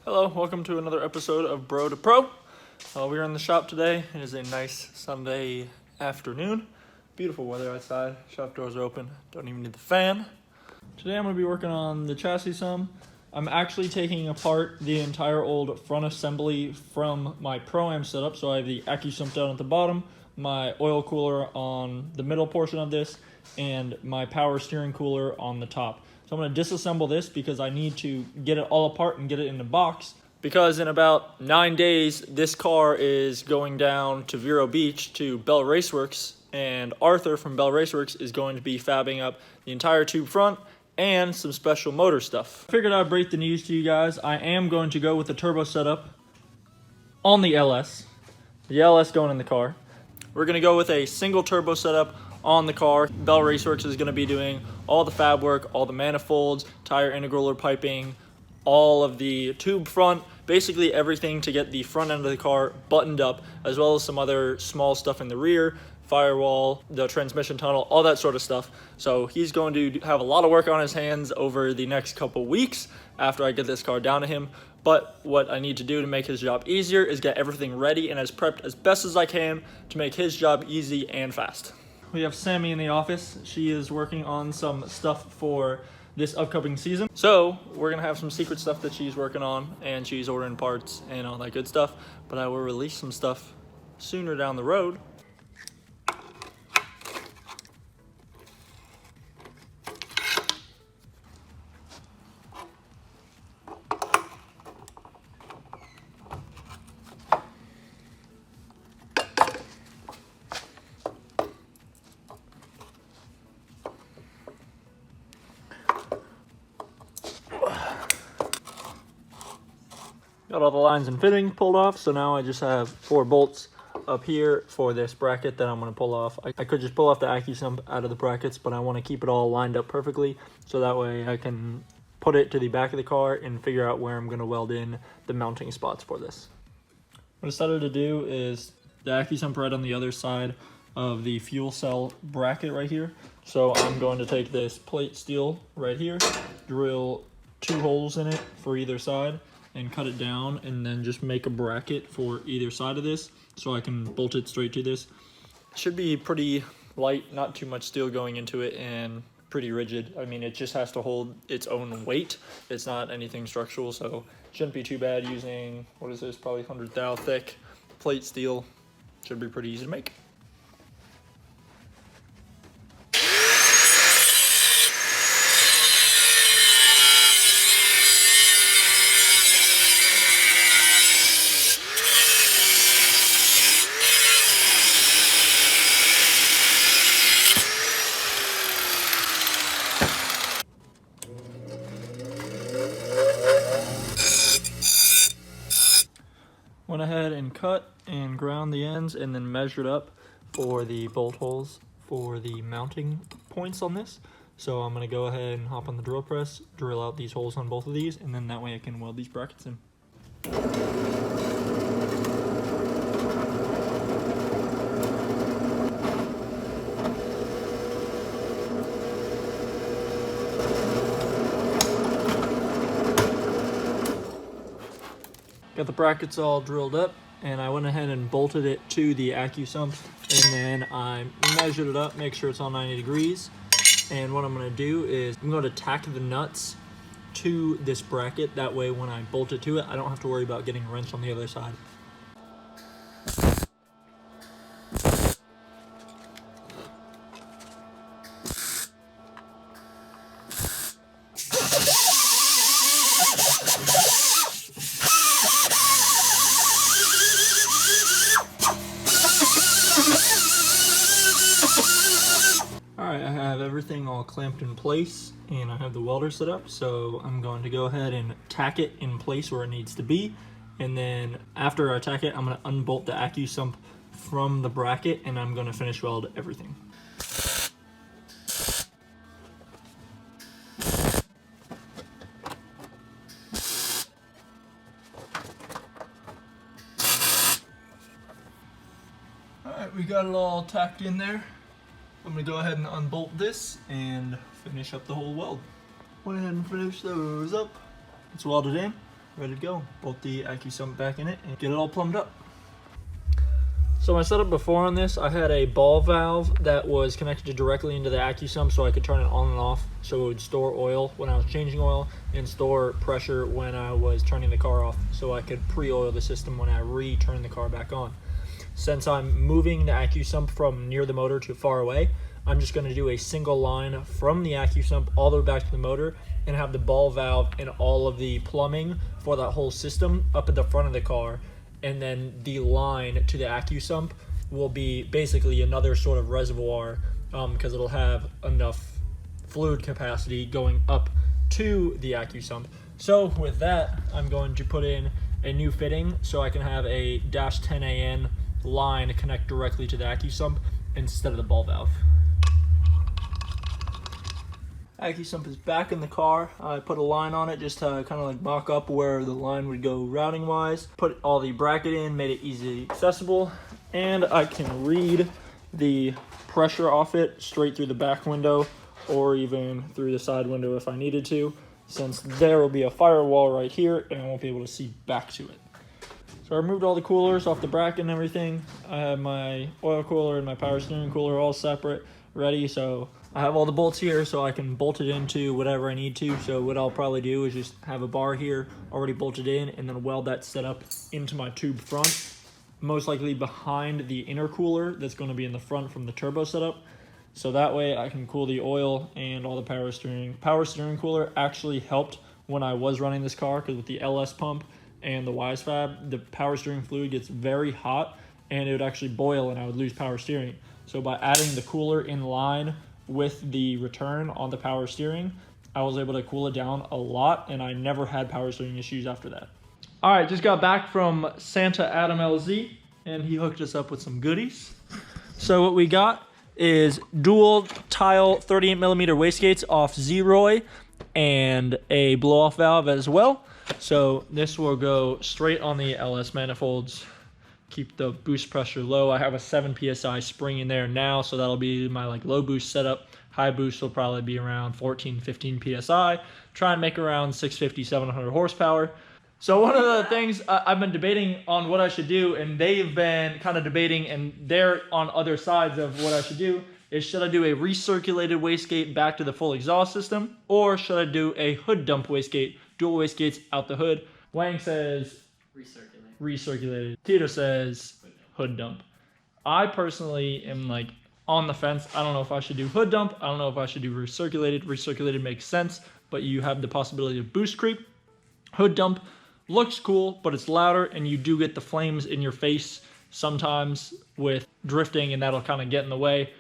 Hello, welcome to another episode of Bro to Pro. We're in the shop today. It is a nice Sunday afternoon. Beautiful weather outside. Shop doors are open. Don't even need the fan. Today I'm going to be working on the chassis some. I'm actually taking apart the entire old front assembly from my Pro-Am setup. So I have the Accusump down at the bottom, my oil cooler on the middle portion of this, and my power steering cooler on the top. So I'm going to disassemble this because I need to get it all apart and get it in the box. Because in about 9 days, this car is going down to Vero Beach to Bell Raceworks, and Arthur from Bell Raceworks is going to be fabbing up the entire tube front and some special motor stuff. I figured I'd break the news to you guys. I am going to go with the turbo setup on the LS. The LS going in the car. We're going to go with a single turbo setup on the car. Bell Raceworks is going to be doing all the fab work, all the manifolds, tire integral piping, all of the tube front, basically everything to get the front end of the car buttoned up, as well as some other small stuff in the rear, firewall, the transmission tunnel, all that sort of stuff. So he's going to have a lot of work on his hands over the next couple weeks after I get this car down to him. But what I need to do to make his job easier is get everything ready and as prepped as best as I can to make his job easy and fast. We have Sammy in the office. She is working on some stuff for this upcoming season. So we're gonna have some secret stuff that she's working on, and she's ordering parts and all that good stuff, but I will release some stuff sooner down the road. Got all the lines and fittings pulled off, so now I just have 4 bolts up here for this bracket that I'm going to pull off. I could just pull off the Accusump out of the brackets, but I want to keep it all lined up perfectly, so that way I can put it to the back of the car and figure out where I'm going to weld in the mounting spots for this. What I decided to do is the Accusump right on the other side of the fuel cell bracket right here. So I'm going to take this plate steel right here, drill 2 holes in it for either side, and cut it down, and then just make a bracket for either side of this so I can bolt it straight to this. It should be pretty light, not too much steel going into it, and pretty rigid. I mean, it just has to hold its own weight. It's not anything structural, so it shouldn't be too bad using, what is this, probably 100 thou thick plate steel. Should be pretty easy to make. Went ahead and cut and ground the ends and then measured up for the bolt holes for the mounting points on this. So I'm going to go ahead and hop on the drill press, drill out these holes on both of these, and then that way I can weld these brackets in. Got the brackets all drilled up, and I went ahead and bolted it to the Accusump, and then I measured it up, make sure it's all 90 degrees. And what I'm going to do is I'm going to tack the nuts to this bracket. That way when I bolt it to it, I don't have to worry about getting a wrench on the other side. Alright, I have everything all clamped in place, and I have the welder set up, so I'm going to go ahead and tack it in place where it needs to be, and then after I tack it, I'm going to unbolt the Accusump from the bracket, and I'm going to finish weld everything. Alright, we got it all tacked in there. I'm going to go ahead and unbolt this and finish up the whole weld. Went ahead and finished those up. It's welded in. ready to go. Bolt the Accusump back in it and get it all plumbed up. So my setup before on this, I had a ball valve that was connected directly into the Accusump so I could turn it on and off, so it would store oil when I was changing oil and store pressure when I was turning the car off, so I could pre-oil the system when I re-turn the car back on. Since I'm moving the Accusump from near the motor to far away, I'm just going to do a single line from the Accusump all the way back to the motor and have the ball valve and all of the plumbing for that whole system up at the front of the car. And then the line to the Accusump will be basically another sort of reservoir, because it'll have enough fluid capacity going up to the Accusump. So with that, I'm going to put in a new fitting so I can have a -10AN line connect directly to the Accusump instead of the ball valve. Accusump is back in the car. I put a line on it just to kind of like mock up where the line would go routing wise. Put all the bracket in, made it easily accessible, and I can read the pressure off it straight through the back window or even through the side window if I needed to, since there will be a firewall right here and I won't be able to see back to it. So I removed all the coolers off the bracket and everything. I have my oil cooler and my power steering cooler all separate, ready. So I have all the bolts here so I can bolt it into whatever I need to. So what I'll probably do is just have a bar here already bolted in and then weld that setup into my tube front, most likely behind the intercooler that's going to be in the front from the turbo setup. So that way I can cool the oil and all the power steering. Power steering cooler actually helped when I was running this car, because with the LS pump and the WiseFab, the power steering fluid gets very hot and it would actually boil and I would lose power steering. So by adding the cooler in line with the return on the power steering, I was able to cool it down a lot and I never had power steering issues after that. All right, just got back from Santa Adam LZ and he hooked us up with some goodies. So what we got is dual tile 38mm wastegates off Zeroy and a blow off valve as well. So this will go straight on the LS manifolds, keep the boost pressure low. I have a 7 PSI spring in there now, so that'll be my like low boost setup. High boost will probably be around 14, 15 PSI. Try and make around 650, 700 horsepower. So one of the things I've been debating on what I should do, and they've been kind of debating, and they're on other sides of what I should do, is should I do a recirculated wastegate back to the full exhaust system, or should I do a hood dump wastegate, dual wastegates out the hood? Wang says recirculated. Tito says hood dump. I personally am like on the fence. I don't know if I should do hood dump. I don't know if I should do recirculated. Recirculated makes sense, but you have the possibility of boost creep. Hood dump looks cool, but it's louder and you do get the flames in your face sometimes with drifting, and that'll kind of get in the way.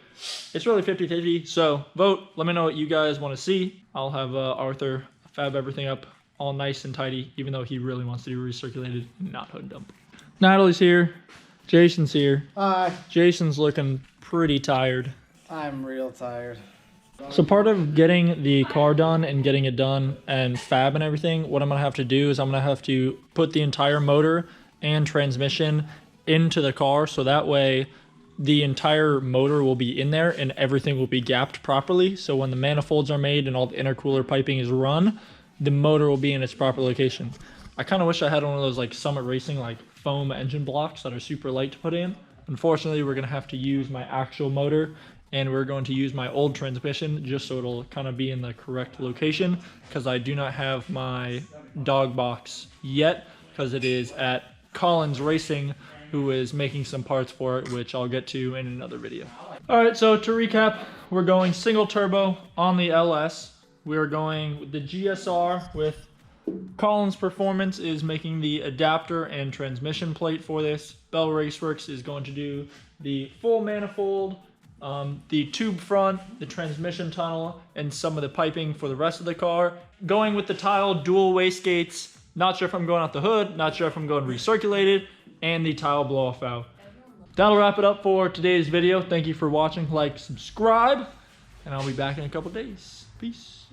It's really 50-50, so vote. Let me know what you guys want to see. I'll have Arthur fab everything up all nice and tidy, even though he really wants to do recirculated, not hood dump. Natalie's here. Jason's here. Hi. Jason's looking pretty tired. I'm real tired. So part of getting the car done and getting it done and fab and everything, what I'm going to have to do is I'm going to have to put the entire motor and transmission into the car, so that way the entire motor will be in there and everything will be gapped properly. So when the manifolds are made and all the intercooler piping is run, the motor will be in its proper location. I kind of wish I had one of those like Summit Racing like foam engine blocks that are super light to put in. Unfortunately, we're going to have to use my actual motor, and we're going to use my old transmission just so it'll kind of be in the correct location, because I do not have my dog box yet, because it is at Collins Racing, who is making some parts for it, which I'll get to in another video. All right, so to recap, we're going single turbo on the LS. We're going with the GSR with Collins Performance is making the adapter and transmission plate for this. Bell Raceworks is going to do the full manifold, the tube front, the transmission tunnel, and some of the piping for the rest of the car. Going with the tile dual wastegates. Not sure if I'm going out the hood, not sure if I'm going recirculated, and the tile blow-off valve. That'll wrap it up for today's video. Thank you for watching. Like, subscribe, and I'll be back in a couple days. Peace.